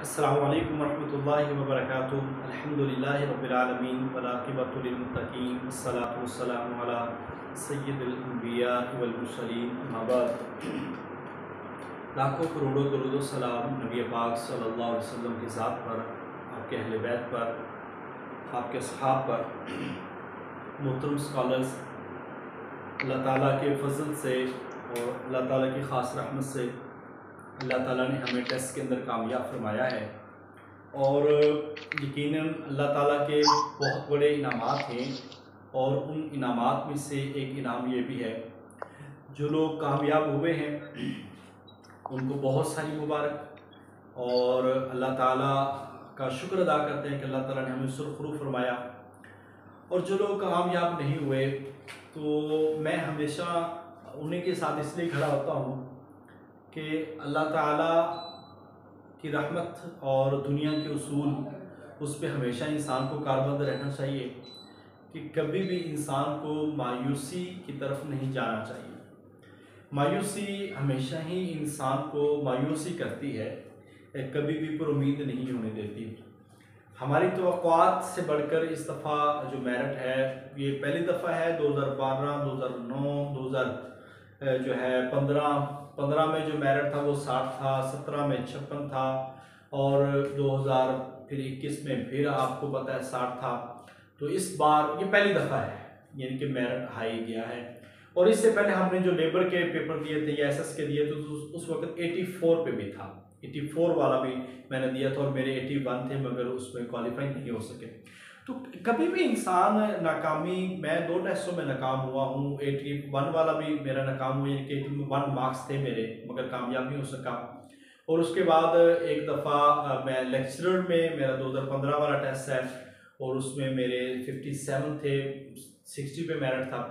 अस्सलामु अलैकुम वरहमतुल्लाहि वबरकातुहू। अल्हम्दुलिल्लाहि रब्बिल आलमीन वल आक़िबतु लिल मुत्तक़ीन वस्सलातु वस्सलामु अला सय्यिदिल अंबिया वल मुरसलीन अम्मा बाद। लाखों करोड़ों दुरूद व सलाम नबी पाक सल्लल्लाहु अलैहि वसल्लम की ज़ात पर, आपके अहले बैत पर, आपके सहाब पर। मोहतरम स्कॉलर्स, अल्लाह ताला के फ़ज़ल से और अल्लाह ताला की ख़ास रहमत से अल्लाह ताला ने हमें टेस्ट के अंदर कामयाब फरमाया है। और यकीनन अल्लाह ताला के बहुत बड़े इनामात हैं, और उन इनामात में से एक इनाम ये भी है, जो लोग कामयाब हुए हैं उनको बहुत सारी मुबारक। और अल्लाह ताला का शुक्र अदा करते हैं कि अल्लाह ताला ने हमें सुरखरू फरमाया। और जो लोग कामयाब नहीं हुए, तो मैं हमेशा उन्हीं के साथ इसलिए खड़ा होता हूँ कि अल्लाह ताला की रहमत और दुनिया के उसूल, उस पर हमेशा इंसान को कारबंद रहना चाहिए कि कभी भी इंसान को मायूसी की तरफ नहीं जाना चाहिए। मायूसी हमेशा ही इंसान को मायूसी करती है, कभी भी पर उम्मीद नहीं होने देती। हमारी तवक्कुआत से बढ़कर इस दफ़ा जो मेरिट है, ये पहली दफ़ा है। 2012, 2009, 2015 में जो मेरिट था वो 60 था, 17 में 56 था, और 2021 में फिर आपको पता है 60 था। तो इस बार ये पहली दफ़ा है, यानी कि मेरिट हाई गया है। और इससे पहले हमने जो लेबर के पेपर दिए थे या एसएस के दिए थे, तो उस वक्त 84 पे भी था, 84 वाला भी मैंने दिया था, और मेरे 81 थे, मगर उसमें क्वालिफाई नहीं हो सके। तो कभी भी इंसान नाकामी, मैं 2 टेस्टों में नाकाम हुआ हूँ, 81 वाला भी मेरा नाकाम हुआ, यानी कि 81 मार्क्स थे मेरे, मगर कामयाब नहीं हो सका। और उसके बाद एक दफ़ा मैं लेक्चरर में, मेरा 2015 वाला टेस्ट है, और उसमें मेरे 57 थे, 60 पे मेरिट था।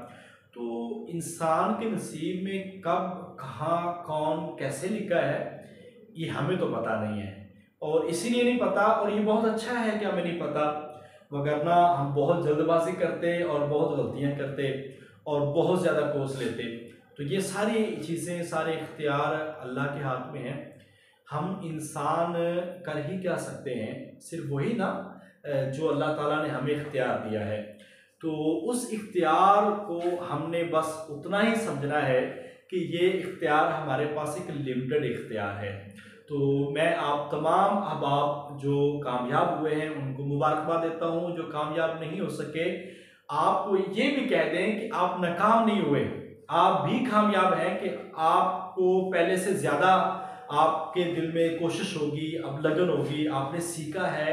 तो इंसान के नसीब में कब, कहाँ, कौन, कैसे लिखा है, ये हमें तो पता नहीं है। और इसीलिए नहीं पता, और ये बहुत अच्छा है कि हमें नहीं पता, वगरना हम बहुत जल्दबाजी करते और बहुत गलतियां करते और बहुत ज़्यादा कोर्स लेते। तो ये सारी चीज़ें, सारे इख्तियार अल्लाह के हाथ में हैं। हम इंसान कर ही क्या सकते हैं, सिर्फ वही ना जो अल्लाह ताला ने हमें इख्तियार दिया है। तो उस इख्तियार को हमने बस उतना ही समझना है कि ये इख्तियार हमारे पास एक लिमिटेड इख्तियार है। तो मैं आप तमाम अहबाब जो कामयाब हुए हैं उनको मुबारकबाद देता हूँ। जो कामयाब नहीं हो सके, आपको ये भी कह दें कि आप नाकाम नहीं हुए, आप भी कामयाब हैं, कि आपको पहले से ज़्यादा आपके दिल में कोशिश होगी, अब लगन होगी, आपने सीखा है,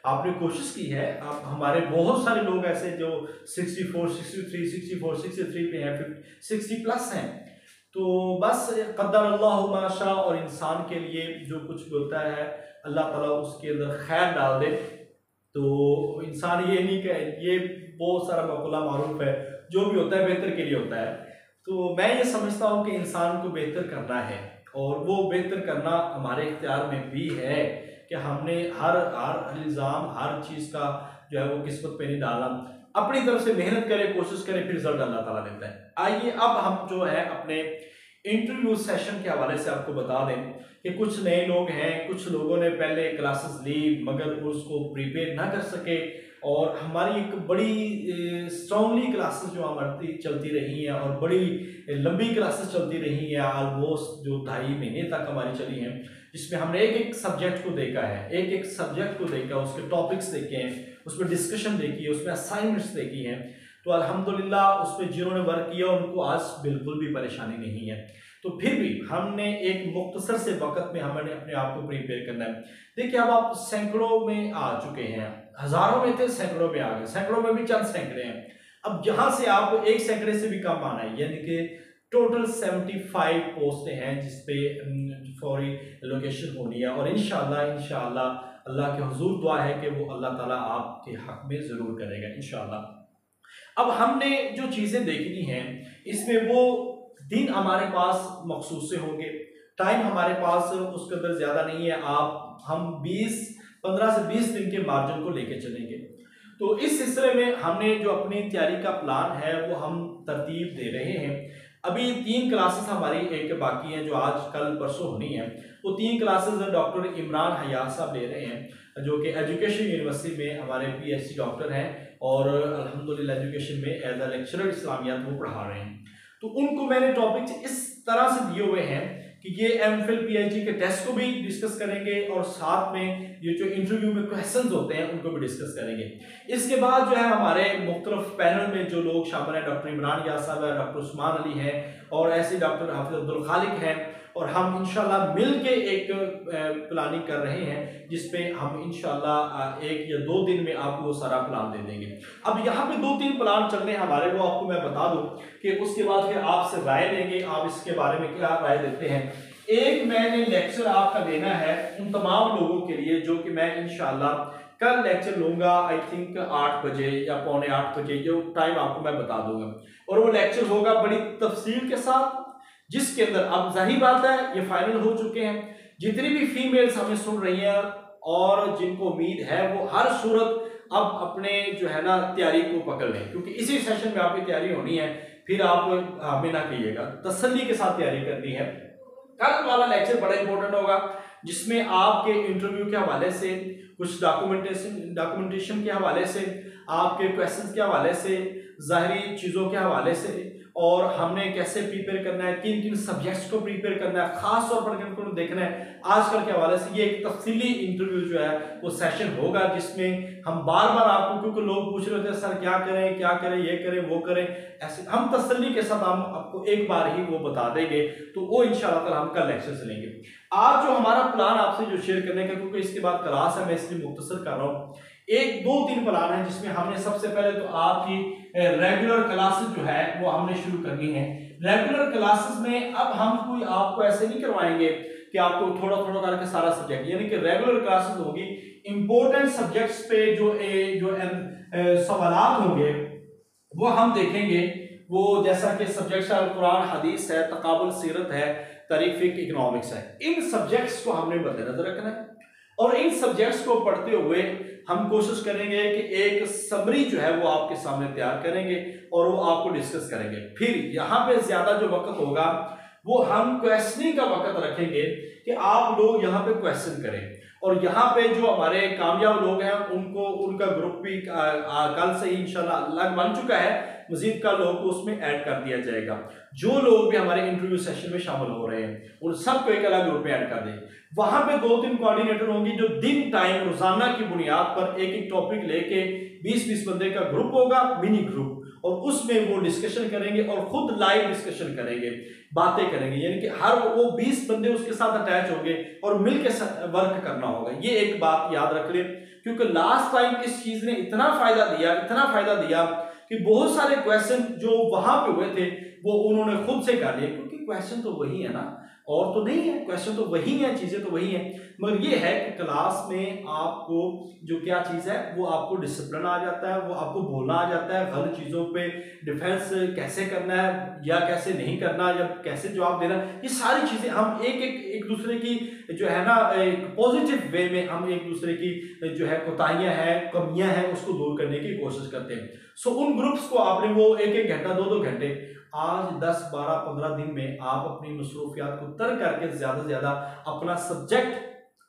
आपने कोशिश की है। आप, हमारे बहुत सारे लोग ऐसे जो 64, 63, 64, 63 पे हैं, 60 प्लस हैं। तो बस क़द्दर अल्लाहु मा शा, और इंसान के लिए जो कुछ भी होता है अल्लाह ताला उसके अंदर खैर डाल दे। तो इंसान ये नहीं कहे, ये बहुत सारा मक़ूला मारूफ है, जो भी होता है बेहतर के लिए होता है। तो मैं ये समझता हूँ कि इंसान को बेहतर करना है, और वो बेहतर करना हमारे इख्तियार में भी है कि हमने हर इल्ज़ाम, हर चीज़ का जो है वो किस्मत पे नहीं डालना। अपनी तरफ से मेहनत करें, कोशिश करें, फिर रिजल्ट अल्लाह ताला देता है। आइए अब हम जो है अपने इंटरव्यू सेशन के हवाले से आपको बता दें कि कुछ नए लोग हैं, कुछ लोगों ने पहले क्लासेस ली मगर उसको प्रिपेयर ना कर सके, और हमारी एक बड़ी स्ट्रॉन्गली क्लासेस जो हमारी चलती रही हैं, और बड़ी लंबी क्लासेस चलती रही हैं, ऑलमोस्ट जो 2.5 महीने तक हमारी चली हैं, जिसमें हमने एक एक सब्जेक्ट को देखा है, एक एक सब्जेक्ट को देखा, उसके टॉपिक्स देखे हैं, उसमें डिस्कशन देखी है, उसमें असाइनमेंट्स देखी हैं। तो अल्हम्दुलिल्लाह उसमें जिन्होंने वर्क किया उनको आज बिल्कुल भी परेशानी नहीं है। तो फिर भी हमने एक मुख्तसर से वक्त में हमने अपने आप को प्रिपेयर करना है। देखिए, अब आप सैकड़ों में आ चुके हैं, हज़ारों में थे, सैकड़ों में आ गए, सैकड़ों में भी चंद सैकड़े हैं। अब यहाँ से आप एक सैकड़े से भी कम आना है, यानी कि टोटल 75 पोस्टें हैं जिसपे फौरी लोकेशन होनी है, और इंशाअल्लाह अल्लाह के हुजूर दुआ है कि वो अल्लाह ताला आपके हक में ज़रूर करेगा इंशाअल्लाह। अब हमने जो चीज़ें देखनी हैं, इसमें वो दिन हमारे पास मखसूस से होंगे, टाइम हमारे पास उसके अंदर ज़्यादा नहीं है। हम 15 से 20 दिन के मार्जिन को लेके चलेंगे। तो इस सिलसिले में हमने जो अपनी तैयारी का प्लान है वो हम तरतीब दे रहे हैं। अभी 3 क्लासेस हमारी एक बाकी हैं जो आज कल परसों होनी है। वो 3 क्लासेस डॉक्टर इमरान हयात साहब ले रहे हैं जो कि एजुकेशन यूनिवर्सिटी में हमारे PhD डॉक्टर हैं और अल्हम्दुलिल्लाह एजुकेशन में एज अ लेक्चरर इस्लामियात वो पढ़ा रहे हैं। तो उनको मैंने टॉपिक्स इस तरह से दिए हुए हैं कि ये MPhil PhD के टेस्ट को भी डिस्कस करेंगे और साथ में ये जो इंटरव्यू में क्वेश्चंस होते हैं उनको भी डिस्कस करेंगे। इसके बाद जो है हमारे मुख्तलिफ पैनल में जो लोग शामिल हैं, डॉक्टर इमरान याद साहब है, डॉक्टर उस्मान अली हैं और ऐसे डॉक्टर हाफिज अब्दुल खालिक हैं और हम इंशाल्लाह मिल के एक प्लानिंग कर रहे हैं जिसपे हम इंशाल्लाह 1 या 2 दिन में आपको वो सारा प्लान दे देंगे। अब यहाँ पे 2-3 प्लान चल रहे हैं हमारे, वो आपको मैं बता दूं कि उसके बाद फिर आपसे राय लेंगे, आप इसके बारे में क्या राय देते हैं। एक मैंने लेक्चर आपका देना है उन तमाम लोगों के लिए जो कि मैं इंशाल्लाह कल लेक्चर लूंगा, आई थिंक 8 बजे या पौने 8 बजे, जो टाइम आपको मैं बता दूंगा और वो लेक्चर होगा बड़ी तफसील के साथ, जिसके अंदर अब जाहिर बात है ये फाइनल हो चुके हैं। जितनी भी फीमेल्स हमें सुन रही हैं और जिनको उम्मीद है वो हर सूरत अब अपने जो है ना तैयारी को पकड़ लें, क्योंकि इसी सेशन में आपकी तैयारी होनी है, फिर आप हमें ना कहिएगा, तसल्ली के साथ तैयारी करनी है। कल वाला लेक्चर बड़ा इंपॉर्टेंट होगा जिसमें आपके इंटरव्यू के हवाले से, कुछ डॉक्यूमेंटेशन के हवाले से, आपके क्वेश्चंस के हवाले से, ज़ाहिरी चीज़ों के हवाले से और हमने कैसे प्रिपेयर करना है, किन किन सब्जेक्ट्स को प्रिपेयर करना है, खास तौर पर किनको देखना है आजकल के हवाले से, ये एक तफसीली इंटरव्यू जो है वो सेशन होगा जिसमें हम बार बार आपको, क्योंकि लोग पूछ रहे थे सर क्या करें क्या करें, ये करें वो करें, ऐसे हम तसल्ली के साथ हम आपको एक बार ही वो बता देंगे। तो वो इंशाल्लाह ताला हम कल लेक्चर से लेंगे। आज जो हमारा प्लान आपसे जो शेयर करने का, क्योंकि इसके बाद क्लास है मैं इसलिए मुख्तसर कर रहा हूँ, 1-2-3 प्लान है जिसमें हमने सबसे पहले तो आपकी रेगुलर क्लासेस जो है वो हमने शुरू करनी है। रेगुलर क्लासेस में अब हम कोई आपको ऐसे नहीं करवाएंगे कि आपको थोड़ा थोड़ा करके सारा सब्जेक्ट, यानी कि रेगुलर क्लासेस होगी इंपॉर्टेंट सब्जेक्ट्स पे जो सवालात होंगे वो हम देखेंगे। वो जैसा कि सब्जेक्ट्स कुरान हदीस है, तकाबुल सीरत है, तारीख फिक्र, इकोनॉमिक्स है, इन सब्जेक्ट्स को हमने मद्देनजर रखना है और इन सब्जेक्ट्स को पढ़ते हुए हम कोशिश करेंगे कि एक समरी जो है वो आपके सामने तैयार करेंगे और वो आपको डिस्कस करेंगे। फिर यहाँ पे ज्यादा जो वक्त होगा वो हम क्वेश्चनिंग का वक्त रखेंगे कि आप लोग यहाँ पे क्वेश्चन करें और यहाँ पे जो हमारे कामयाब लोग हैं उनको, उनका ग्रुप भी कल से ही इंशाल्लाह अलग बन चुका है, मजीद का लोग को उसमें ऐड कर दिया जाएगा। जो लोग भी हमारे इंटरव्यू सेशन में शामिल हो रहे हैं उन सबको एक अलग ग्रुप में ऐड कर दें। वहां पे 2-3 कोऑर्डिनेटर होंगे जो दिन टाइम रोजाना की बुनियाद पर एक एक टॉपिक लेके 20-20 बंदे का ग्रुप होगा, मिनी ग्रुप, और उसमें वो डिस्कशन करेंगे और खुद लाइव डिस्कशन करेंगे, बातें करेंगे, यानी कि हर वो 20 बंदे उसके साथ अटैच होंगे और मिलकर वर्क करना होगा। ये एक बात याद रख ले, क्योंकि लास्ट टाइम इस चीज ने इतना फायदा दिया कि बहुत सारे क्वेश्चन जो वहां पे हुए थे वो उन्होंने खुद से कर लिए, क्योंकि क्वेश्चन तो वही है ना, और तो नहीं है, क्वेश्चन तो वही है, चीजें तो वही हैं, मगर ये है कि क्लास में आपको जो क्या चीज है वो आपको डिसिप्लिन आ जाता है, वो आपको बोलना आ जाता है, गलत चीजों पे डिफेंस कैसे करना है या कैसे नहीं करना या कैसे जवाब देना, ये सारी चीजें हम एक दूसरे की जो है ना एक पॉजिटिव वे में हम एक दूसरे की जो है कोताहियां हैं, कमियां हैं, उसको दूर करने की कोशिश करते हैं। सो उन ग्रुप्स को आपने वो 1-1 घंटा 2-2 घंटे आज 10, 12, 15 दिन में आप अपनी मसरूफियात को तर करके ज्यादा से ज्यादा अपना सब्जेक्ट,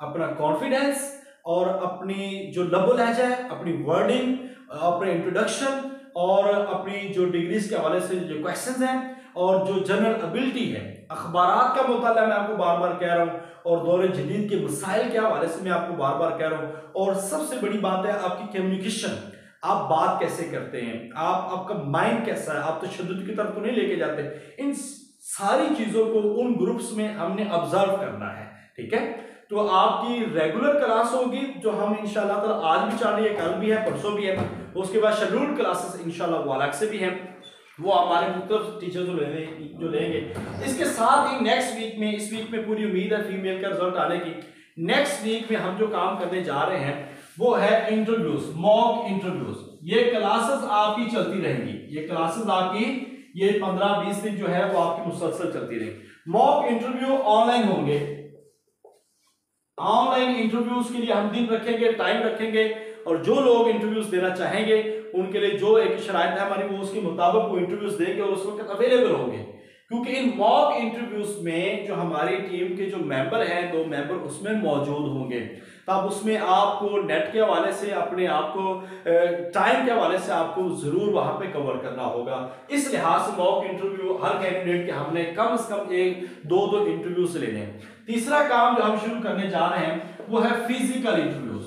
अपना कॉन्फिडेंस और अपनी जो लबो लहजा है, अपनी वर्डिंग, अपने इंट्रोडक्शन और अपनी जो डिग्रीज के हवाले से जो क्वेश्चंस हैं और जो जनरल एबिलिटी है, अखबारात का मुताला मैं आपको बार बार कह रहा हूँ, और दौरे जदीद के मसाइल के हवाले से मैं आपको बार बार कह रहा हूँ, और सबसे बड़ी बात है आपकी कम्युनिकेशन, आप बात कैसे करते हैं, आपका माइंड कैसा है, आप तो तशद्दुद की तरफ तो नहीं लेके जाते, इन सारी चीजों को उन ग्रुप्स में हमने ऑब्जर्व करना है। ठीक है, तो आपकी रेगुलर क्लास होगी जो हम इंशाल्लाह ताला आज भी चाह रही है, कल भी है, परसों भी है, उसके बाद शेड्यूल्ड क्लासेस इंशाल्लाह वो अलग से भी हैं, वो हमारे मुख्तलिफ टीचर जो लेंगे। इसके साथ ही नेक्स्ट वीक में, इस वीक में पूरी उम्मीद है फीमेल का रिजल्ट आने की, नेक्स्ट वीक में हम जो काम करने जा रहे हैं वो है इंटरव्यूज, मॉक इंटरव्यूज। ये क्लासेस आपकी चलती रहेंगी, ये क्लासेस आपकी ये 15-20 दिन जो है वो आपकी मुसलसल चलती रहेंगी। मॉक इंटरव्यू ऑनलाइन होंगे, ऑनलाइन इंटरव्यूज के लिए हम दिन रखेंगे, टाइम रखेंगे, और जो लोग इंटरव्यूज देना चाहेंगे उनके लिए जो एक शराइत है हमारी वो उसके मुताबिक वो इंटरव्यूज देंगे और उस वक्त अवेलेबल होंगे। क्योंकि इन मॉक इंटरव्यूज में जो हमारी टीम के जो मेंबर हैं, 2 मेंबर उसमें मौजूद होंगे, तब उसमें आपको नेट के हवाले से, अपने आप को टाइम के हवाले से आपको जरूर वहां पे कवर करना होगा। इस लिहाज से मॉक इंटरव्यू हर कैंडिडेट के हमने कम से कम 1-2 इंटरव्यूज लेने हैं। तीसरा काम जो हम शुरू करने जा रहे हैं वो है फिजिकल इंटरव्यूज।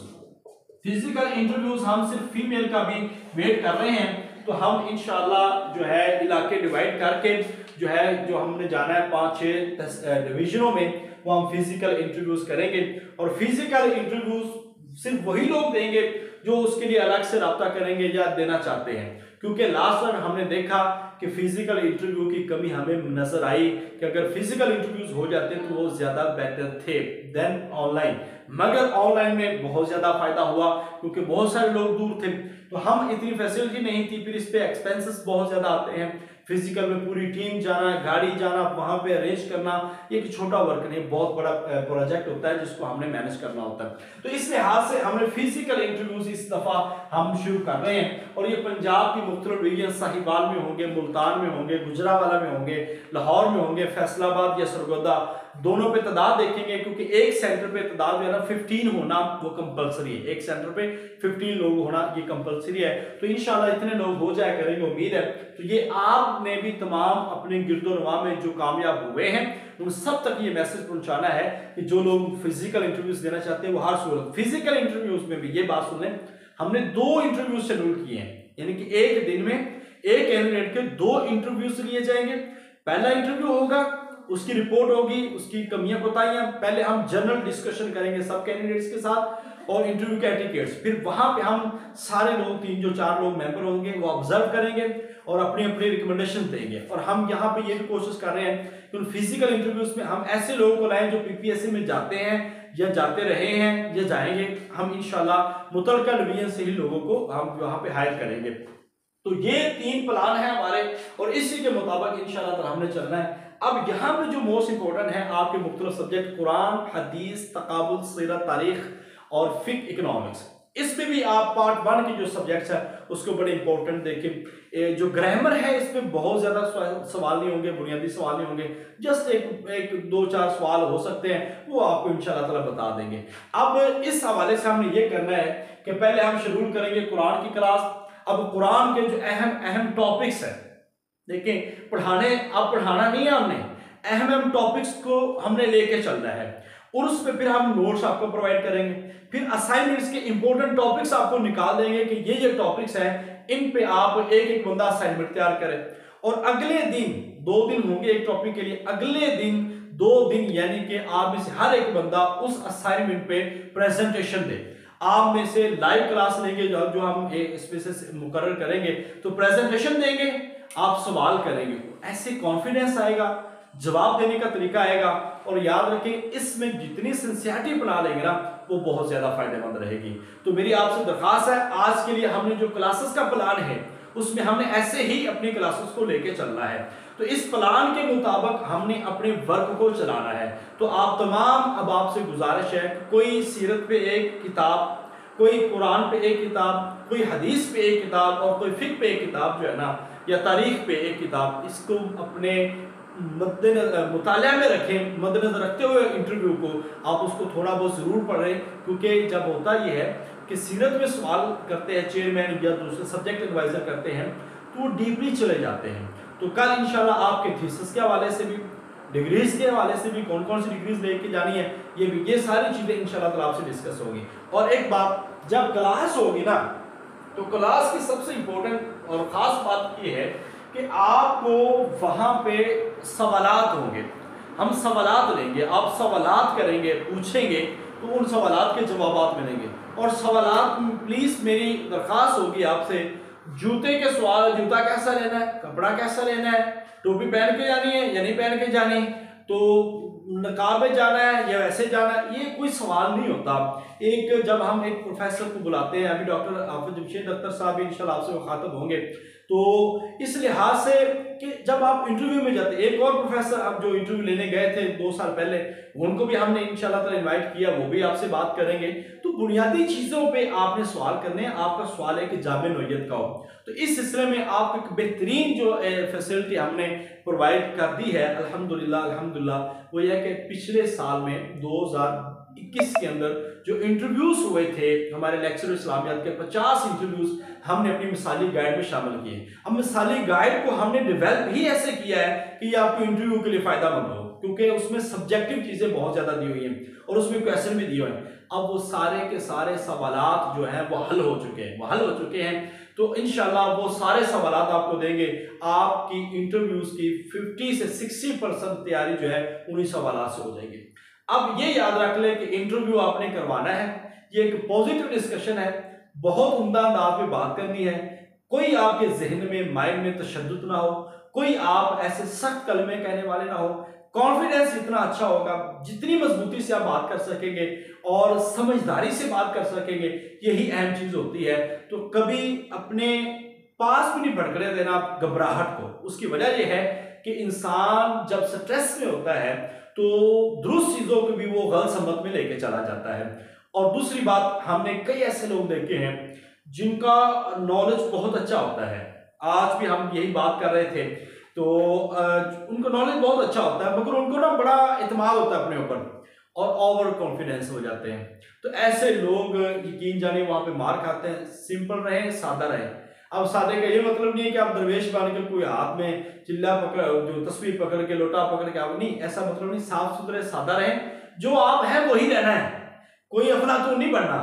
फिजिकल इंटरव्यूज हम सिर्फ फीमेल का भी वेट कर रहे हैं, तो हम इंशाल्लाह जो है इलाके डिवाइड करके जो हमने जाना है 5-6 डिवीजनों में, वो हम फिजिकल इंटरव्यूज करेंगे। और फिजिकल इंटरव्यूज सिर्फ वही लोग देंगे जो उसके लिए अलग से राब्ता करेंगे या देना चाहते हैं, क्योंकि लास्ट टाइम हमने देखा कि फिजिकल इंटरव्यू की कमी हमें नजर आई कि अगर फिजिकल इंटरव्यूज हो जाते तो वो ज्यादा बेटर थे देन ऑनलाइन, मगर ऑनलाइन में बहुत ज्यादा फायदा हुआ क्योंकि बहुत सारे लोग दूर थे, तो हम इतनी फैसिलिटी नहीं थी, फिर इस पे एक्सपेंसेस बहुत ज्यादा आते हैं। फिजिकल में पूरी टीम जाना, गाड़ी जाना, वहां पे अरेंज करना, ये एक छोटा वर्क नहीं, बहुत बड़ा प्रोजेक्ट होता है जिसको हमने मैनेज करना होता है। तो इस लिहाज से हमने फिजिकल इंटरव्यूज इस दफा हम शुरू कर रहे हैं, और ये पंजाब की मुख्तलिफ डिवीजन, साहिवाल में होंगे, मुल्तान में होंगे, गुजरावाला में होंगे, लाहौर में होंगे, फैसलाबाद या सरगोदा, दोनों पे तादाद देखेंगे, क्योंकि एक सेंटर पे तादाद जो है ना 15 होना वो कंपलसरी है। एक सेंटर पे 15 लोग होना ये कंपलसरी है, तो इंशाल्लाह इतने लोग हो जाया करेंगे, उम्मीद है। तो ये आपने भी तमाम अपने गिरदोनवा में जो कामयाब हुए हैं उन सब तक ये मैसेज पहुंचाना है कि जो लोग फिजिकल इंटरव्यूज देना चाहते हैं वो हर सूरत फिजिकल इंटरव्यूज में भी, ये बात सुन लें, हमने 2 इंटरव्यूज शेड्यूल किए हैं, यानी कि एक दिन में एक कैंडिडेट के 2 इंटरव्यूज लिए जाएंगे। पहला इंटरव्यू होगा, उसकी रिपोर्ट होगी, उसकी कमियां कोताहियां, पहले हम जनरल डिस्कशन करेंगे सब कैंडिडेट्स के साथ और इंटरव्यू के एटिकेट्स, फिर वहां पे हम सारे लोग 3-4 लोग मेंबर होंगे वो ऑब्जर्व करेंगे और अपनी अपनी रिकमेंडेशन देंगे। और हम यहाँ पे ये भी कोशिश कर रहे हैं कि फिजिकल इंटरव्यूज में हम ऐसे लोगों को लाएं जो पीपीएससी में जाते हैं या जाते रहे हैं या जाएंगे, हम इंशाल्लाह मुतलका डिवीजन से ही लोगों को हम वहां पे हायर करेंगे। तो ये 3 प्लान है हमारे, और इसी के मुताबिक इंशाल्लाह हमने चलना है। अब यहाँ पे जो मोस्ट इंपोर्टेंट है आपके मुख्तलिफ सब्जेक्ट, कुरान, हदीस, तकाबुल, सीरत, तारीख और फिक, इकोनॉमिक्स, इसमें भी आप पार्ट 1 के जो सब्जेक्ट्स है उसको बड़े इंपॉर्टेंट देखें। जो ग्रामर है इसमें बहुत ज्यादा सवाल नहीं होंगे, बुनियादी सवाल नहीं होंगे, जस्ट एक 2-4 सवाल हो सकते हैं, वो आपको इंशाल्लाह ताला बता देंगे। अब इस हवाले से हमने ये करना है कि पहले हम शेड्यूल करेंगे कुरान की क्लास। अब कुरान के जो अहम टॉपिक्स है, देखिए पढ़ाना नहीं है, हमने अहम टॉपिक्स को हमने लेके चलना है, और उस पे फिर हम नोट्स आपको प्रोवाइड करेंगे। फिर असाइनमेंट्स के इंपॉर्टेंट टॉपिक्स आपको निकाल देंगे कि ये टॉपिक्स हैं, इन पे आप एक बंदा असाइनमेंट तैयार करे, और अगले दिन 2 दिन होंगे एक टॉपिक के लिए, अगले दिन 2 दिन यानी कि आप में से हर एक बंदा उस असाइनमेंट पे प्रेजेंटेशन दे। आप में से लाइव क्लास लेंगे जो हम इसमें से मुकर्रर करेंगे, तो प्रेजेंटेशन देंगे, आप सवाल करेंगे, ऐसे कॉन्फिडेंस आएगा, जवाब देने का तरीका आएगा। और याद रखें इसमें जितनी सिंसियरिटी बना लेंगे ना वो बहुत ज्यादा फायदेमंद रहेगी। तो मेरी आपसे दरखास्त है, आज के लिए हमने जो क्लासेस का प्लान है उसमें हमने ऐसे ही अपनी क्लासेस को लेके चलना है। तो इस प्लान के मुताबिक हमने अपने वर्क को चलाना है। तो आप तमाम, अब आपसे गुजारिश है, कोई सीरत पे एक किताब, कोई कुरान पे एक किताब, कोई हदीस पे एक किताब और कोई फिक पे एक किताब जो है ना, या तारीख पे एक किताब, इसको अपने मुतालिया में रखें, मद्देनजर रखते हुए इंटरव्यू को आप उसको थोड़ा बहुत जरूर पढ़ें, क्योंकि जब होता यह है कि सीरत में सवाल करते हैं चेयरमैन या दूसरे सब्जेक्ट एडवाइजर करते हैं तो वो डीपली चले जाते हैं। तो कल इंशाल्लाह आपके थीसिस के हवाले से भी, डिग्रीज के हवाले से भी, कौन कौन सी डिग्रीज लेके जानी है, ये सारी चीजें इंशाल्लाह ताला आपसे डिस्कस होगी। और एक बात, जब क्लास होगी ना तो क्लास की सबसे इंपॉर्टेंट और खास बात ये है कि आपको वहां पे सवालात होंगे, हम सवालात लेंगे, आप सवालात करेंगे, पूछेंगे, तो उन सवालात के जवाब मिलेंगे। और सवालात प्लीज मेरी दरखास्त होगी आपसे, जूते के सवाल, जूता कैसा लेना है, कपड़ा कैसा लेना है, टोपी पहन के जानी है या नहीं पहन के जानी, तो नकाब में जाना है या वैसे जाना है, ये कोई सवाल नहीं होता। जब हम एक प्रोफेसर को बुलाते हैं, अभी डॉक्टर हाफिज जमशेद अख्तर साहब इंशाल्लाह आपसे मुखातब होंगे, तो इस लिहाज से कि जब आप इंटरव्यू में जाते, एक और प्रोफेसर अब जो इंटरव्यू लेने गए थे 2 साल पहले, उनको भी हमने इंशाल्लाह ताला इनवाइट किया, वो भी आपसे बात करेंगे। तो बुनियादी चीज़ों पे आपने सवाल करने हैं, आपका सवाल है कि जामे नौयत का हो। तो इस सिलसिले में आपको एक बेहतरीन जो फैसिलिटी हमने प्रोवाइड कर दी है अल्हम्दुलिल्लाह, वो यह है कि पिछले साल में 2021 के अंदर जो इंटरव्यूज हुए थे हमारे लेक्चर इस्लामियात के 50 इंटरव्यूज हमने अपनी मिसाली गाइड में शामिल किए। अब मिसाली गाइड को हमने डेवलप ही ऐसे किया है कि ये आपको इंटरव्यू के लिए फायदामंद हो, क्योंकि उसमें सब्जेक्टिव चीजें बहुत ज्यादा दी हुई हैं और उसमें क्वेश्चन भी दिए हुए हैं। अब वो सारे के सारे सवालात जो हैं वो हल हो चुके हैं। तो इंशाल्लाह वो सारे सवालात आपको देंगे। आपकी इंटरव्यूज की 50 से 60% तैयारी जो है उन्हीं सवालात से हो जाएगी। अब ये याद रख लें कि इंटरव्यू आपने करवाना है, ये एक पॉजिटिव डिस्कशन है, बहुत उम्दा अंदाज में बात करनी है, कोई आपके जहन में माइंड में तशद्दुद ना हो, कोई आप ऐसे सख्त कलमे कहने वाले ना हो, कॉन्फिडेंस इतना अच्छा होगा, जितनी मजबूती से आप बात कर सकेंगे और समझदारी से बात कर सकेंगे, यही अहम चीज होती है। तो कभी अपने पास भी नहीं भटकने देना घबराहट को। उसकी वजह यह है कि इंसान जब स्ट्रेस में होता है तो दुरुस्त चीजों को भी वो गलत समत में लेके चला जाता है। और दूसरी बात, हमने कई ऐसे लोग देखे हैं जिनका नॉलेज बहुत अच्छा होता है, आज भी हम यही बात कर रहे थे, तो उनका नॉलेज बहुत अच्छा होता है, मगर उनको ना बड़ा इत्मीनान होता है अपने ऊपर और ओवर कॉन्फिडेंस हो जाते हैं। तो ऐसे लोग यकीन जाने वहां पे मार खाते हैं। सिंपल रहे, सादा रहे। अब सादे का ये मतलब नहीं है कि आप दरवेश बन के कोई हाथ में चिल्ला पकड़, जो तस्वीर पकड़ के, लोटा पकड़ के, आप नहीं, ऐसा मतलब नहीं। साफ सुथरे सादा रहे, जो आप हैं वही रहना है, कोई अफलातून नहीं बनना,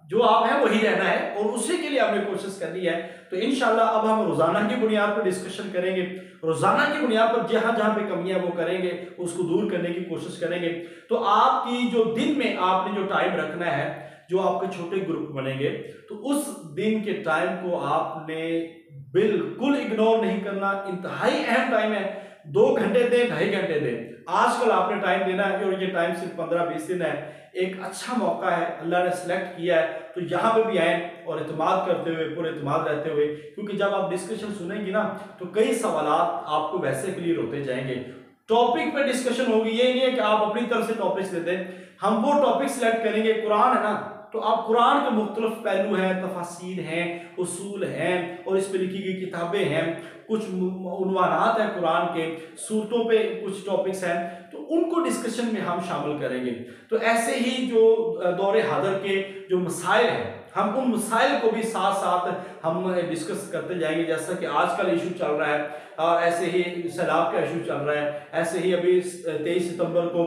जो आप हैं वही रहना है और उसी के लिए आपने कोशिश करनी है। तो इंशाल्लाह अब हम रोजाना की बुनियाद पर डिस्कशन करेंगे, रोजाना की बुनियाद पर जहां जहां पे कमियां वो करेंगे, उसको दूर करने की कोशिश करेंगे। तो आपकी जो दिन में आपने जो टाइम रखना है, जो आपके छोटे ग्रुप बनेंगे, तो उस दिन के टाइम को आपने बिल्कुल इग्नोर नहीं करना। इंतहाई अहम टाइम है, 2 घंटे दें, 2.5 घंटे दें, आजकल आपने टाइम देना है और ये टाइम सिर्फ 15-20 दिन है। एक अच्छा मौका है, अल्लाह ने सिलेक्ट किया है, तो यहाँ पे भी आए और इत्मीनान करते हुए, पूरे इत्मीनान रहते हुए, क्योंकि जब आप डिस्कशन सुनेंगे ना तो कई सवालात आपको वैसे क्लियर होते जाएंगे। टॉपिक पे डिस्कशन होगी, ये नहीं है कि आप अपनी तरफ से टॉपिक्स दे दें, हम वो टॉपिक सिलेक्ट करेंगे। कुरान है ना, तो आप कुरान के मुख्तलिफ पहलू हैं, तफासीर हैं, उसूल हैं और इस पे लिखी गई किताबें हैं, कुछ उन्वानात हैं कुरान के, सूरतों पे कुछ टॉपिक्स हैं, तो उनको डिस्कशन में हम शामिल करेंगे। तो ऐसे ही जो दौरे हादर के जो मसाइल हैं, हम उन मसाइल को भी साथ साथ हम डिस्कस करते जाएंगे। जैसा कि आजकल इशू चल रहा है और ऐसे ही सैलाब का इशू चल रहा है, ऐसे ही अभी 23 सितंबर को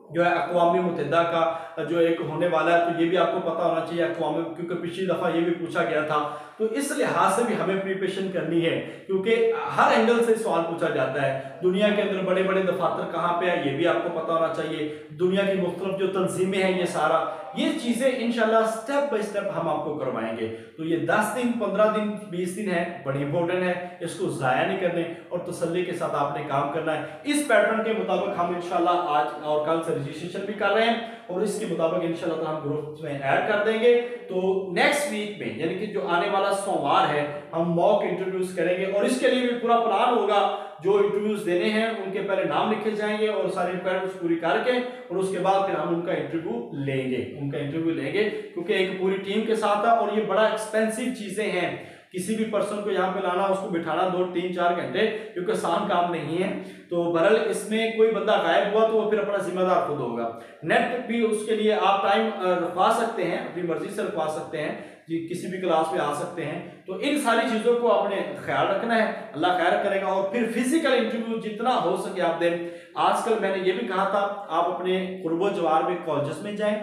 जो है अक़वाम मुत्तहिदा का जो एक होने वाला है, तो ये भी आपको पता होना चाहिए अक़वाम, क्योंकि पिछली दफ़ा ये भी पूछा गया था। तो इस लिहाज से भी हमें प्रिपरेशन करनी है, क्योंकि हर एंगल से सवाल पूछा जाता है। दुनिया के अंदर बड़े बड़े दफातर कहाँ पे है, ये भी आपको पता होना चाहिए। दुनिया की मुख्तलिफ जो तंजीमें हैं, ये सारा, ये चीज़ें इंशाल्लाह स्टेप बाय स्टेप हम आपको करवाएंगे। तो ये 10 दिन, 15 दिन, 20 दिन है, बड़ी इंपॉर्टेंट है, इसको ज़ाया नहीं करने और तसल्ली के साथ आपने काम करना है। इस पैटर्न के मुताबिक हम इंशाल्लाह आज और कल से रजिस्ट्रेशन भी कर रहे हैं और इसके मुताबिक इंशाल्लाह हम ग्रुप में ऐड कर देंगे। तो नेक्स्ट वीक में, यानी कि जो आने वाला सोमवार है, हम मॉक इंटरव्यूज करेंगे और इसके लिए भी पूरा प्लान होगा। जो इंटरव्यूज देने हैं उनके पहले नाम लिखे जाएंगे और सारी रिक्वायरमेंट्स पूरी करके, और उसके बाद फिर हम उनका इंटरव्यू लेंगे, क्योंकि एक पूरी टीम के साथ है और ये बड़ा एक्सपेंसिव चीजें हैं। किसी भी पर्सन को यहाँ पे लाना, उसको बिठाना 2, 3, 4 घंटे, क्योंकि आसान काम नहीं है। तो बहरहाल इसमें कोई बंदा गायब हुआ तो वो फिर अपना जिम्मेदार खुद होगा। नेट भी उसके लिए आप टाइम रखवा सकते हैं, अपनी मर्जी से रखवा सकते हैं जी, किसी भी क्लास में आ सकते हैं। तो इन सारी चीज़ों को आपने ख्याल रखना है, अल्लाह खैर करेगा। और फिर फिजिकल इंटरव्यू जितना हो सके आप दें। आजकल मैंने ये भी कहा था, आप अपने कुर्बो जवार में कॉलेजेस में जाएं,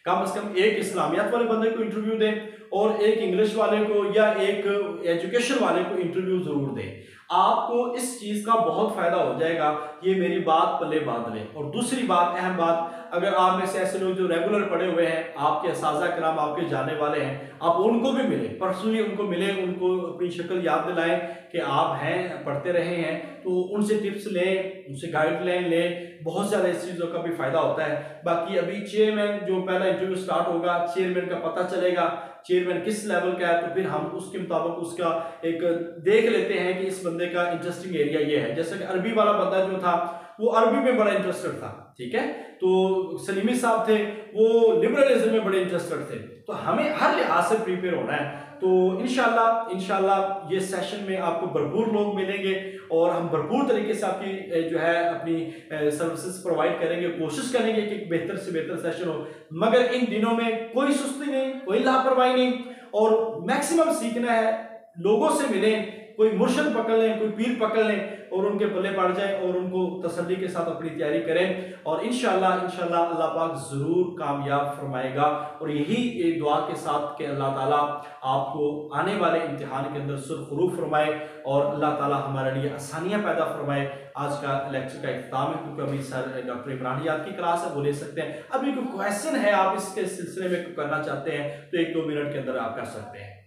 कम से कम एक इस्लामियात वाले बंदे को इंटरव्यू दें और एक इंग्लिश वाले को या एक एजुकेशन वाले को इंटरव्यू जरूर दें। आपको इस चीज का बहुत फायदा हो जाएगा, ये मेरी बात पल्ले बांध लें। और दूसरी बात, अहम बात, अगर आप में से ऐसे लोग जो रेगुलर पढ़े हुए हैं, आपके असाज़ा कराम, आपके जाने वाले हैं, आप उनको भी मिले, पर्सनली उनको मिले, उनको अपनी शक्ल याद दिलाएं कि आप हैं, पढ़ते रहे हैं, तो उनसे टिप्स लें, उनसे गाइडलाइन लें, बहुत ज़्यादा इस चीज़ों का भी फ़ायदा होता है। बाकी अभी चेयरमैन जो पहला इंटरव्यू स्टार्ट होगा, चेयरमैन का पता चलेगा चेयरमैन किस लेवल का है, तो फिर हम उसके मुताबिक उसका एक देख लेते हैं कि इस बंदे का इंटरेस्टिंग एरिया ये है। जैसे कि अरबी वाला बंदा जो था वो अरबी में बड़ा इंटरेस्टेड था, ठीक है, तो सलीमी साहब थे वो लिबरलिज्म में बड़े इंटरेस्टेड थे। तो हमें हर लिहाज से प्रिपेयर होना है। तो इंशाल्लाह ये सेशन में आपको भरपूर लोग मिलेंगे और हम भरपूर तरीके से आपकी जो है अपनी सर्विसेज प्रोवाइड करेंगे, कोशिश करेंगे कि बेहतर से बेहतर सेशन हो। मगर इन दिनों में कोई सुस्ती नहीं, कोई लापरवाही नहीं, और मैक्सिमम सीखना है, लोगों से मिलें, कोई मुर्शिद पकड़ लें, कोई पीर पकड़ लें और उनके पल्ले पड़ जाएं और उनको तसल्ली के साथ अपनी तैयारी करें, और इंशाल्लाह अल्लाह पाक ज़रूर कामयाब फरमाएगा। और यही एक दुआ के साथ कि अल्लाह ताला आपको आने वाले इम्तिहान के अंदर सुरखुरू फरमाए और अल्लाह ताला हमारे लिए आसानियाँ पैदा फरमाए। आज का लेक्चर का इख्तिताम है, क्योंकि अभी सर डॉक्टर इमरान याद की क्लास है, वो ले सकते हैं। अभी कोई क्वेश्चन है, आप इसके सिलसिले में करना चाहते हैं तो 1-2 मिनट के अंदर आप कर सकते हैं।